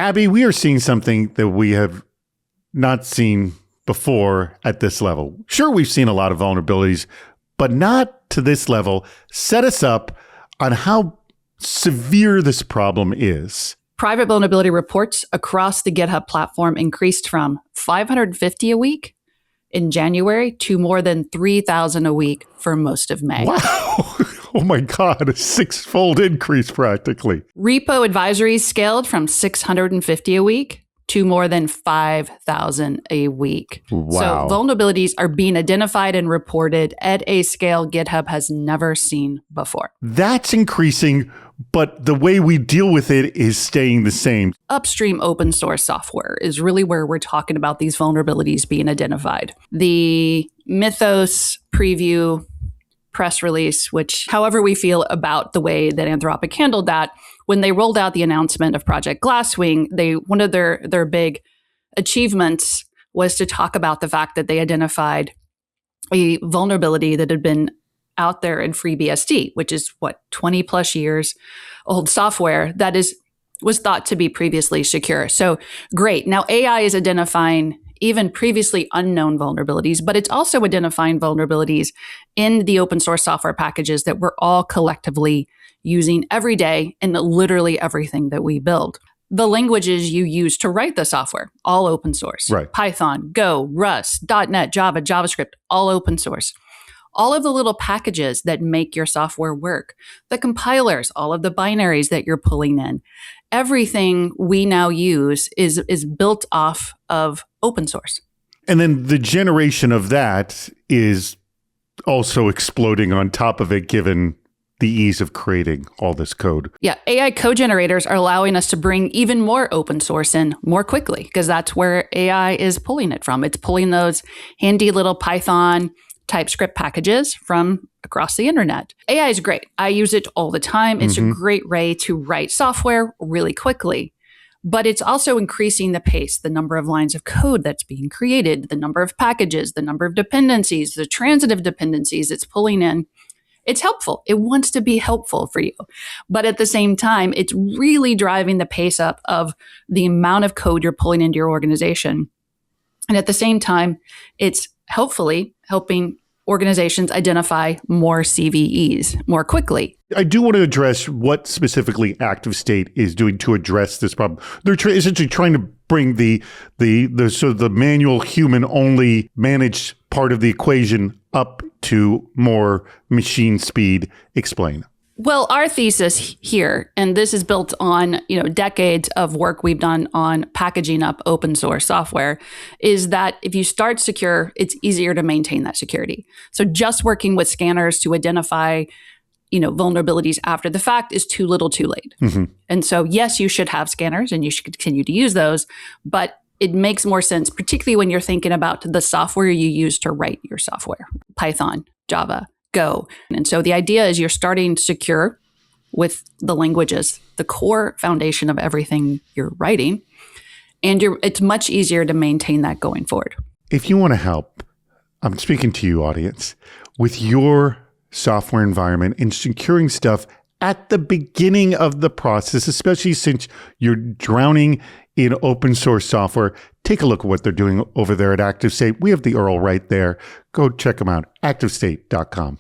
Abby, we are seeing something that we have not seen before at this level. Sure, we've seen a lot of vulnerabilities, but not to this level. Set us up on how severe this problem is. Private vulnerability reports across the GitHub platform increased from 550 a week in January to more than 3,000 a week for most of May. Wow. Oh my God, a six-fold increase practically. Repo advisories scaled from 650 a week to more than 5,000 a week. Wow. So vulnerabilities are being identified and reported at a scale GitHub has never seen before. That's increasing, but the way we deal with it is staying the same. Upstream open source software is really where we're talking about these vulnerabilities being identified. The Mythos preview press release, which however we feel about the way that Anthropic handled that, when they rolled out the announcement of Project Glasswing, one of their big achievements was to talk about the fact that they identified a vulnerability that had been out there in FreeBSD, which is 20 plus years old software that was thought to be previously secure. So great. Now AI is identifying even previously unknown vulnerabilities, but it's also identifying vulnerabilities in the open source software packages that we're all collectively using every day in literally everything that we build. The languages you use to write the software, all open source. Right. Python, Go, Rust, .NET, Java, JavaScript, all open source. All of the little packages that make your software work, the compilers, all of the binaries that you're pulling in, everything we now use is built off of open source. And then the generation of that is also exploding on top of it, given the ease of creating all this code. Yeah, AI code generators are allowing us to bring even more open source in more quickly, because that's where AI is pulling it from. It's pulling those handy little Python TypeScript packages from across the internet. AI is great. I use it all the time. It's a great way to write software really quickly. But it's also increasing the pace, the number of lines of code that's being created, the number of packages, the number of dependencies, the transitive dependencies it's pulling in. It's helpful. It wants to be helpful for you. But at the same time, it's really driving the pace up of the amount of code you're pulling into your organization. And at the same time, it's hopefully helping organizations identify more CVEs more quickly. I do want to address what specifically ActiveState is doing to address this problem. They're essentially trying to bring the manual human only managed part of the equation up to more machine speed. Explain. Well, our thesis here, and this is built on decades of work we've done on packaging up open source software, is that if you start secure, it's easier to maintain that security. So just working with scanners to identify vulnerabilities after the fact is too little too late. And so yes, you should have scanners and you should continue to use those, but it makes more sense, particularly when you're thinking about the software you use to write your software, Python, Java, Go. And so the idea is you're starting secure with the languages, the core foundation of everything you're writing, and it's much easier to maintain that going forward. If you want to help, I'm speaking to you, audience, with your software environment and securing stuff at the beginning of the process, especially since you're drowning in open source software, take a look at what they're doing over there at ActiveState. We have the URL right there. Go check them out, activestate.com.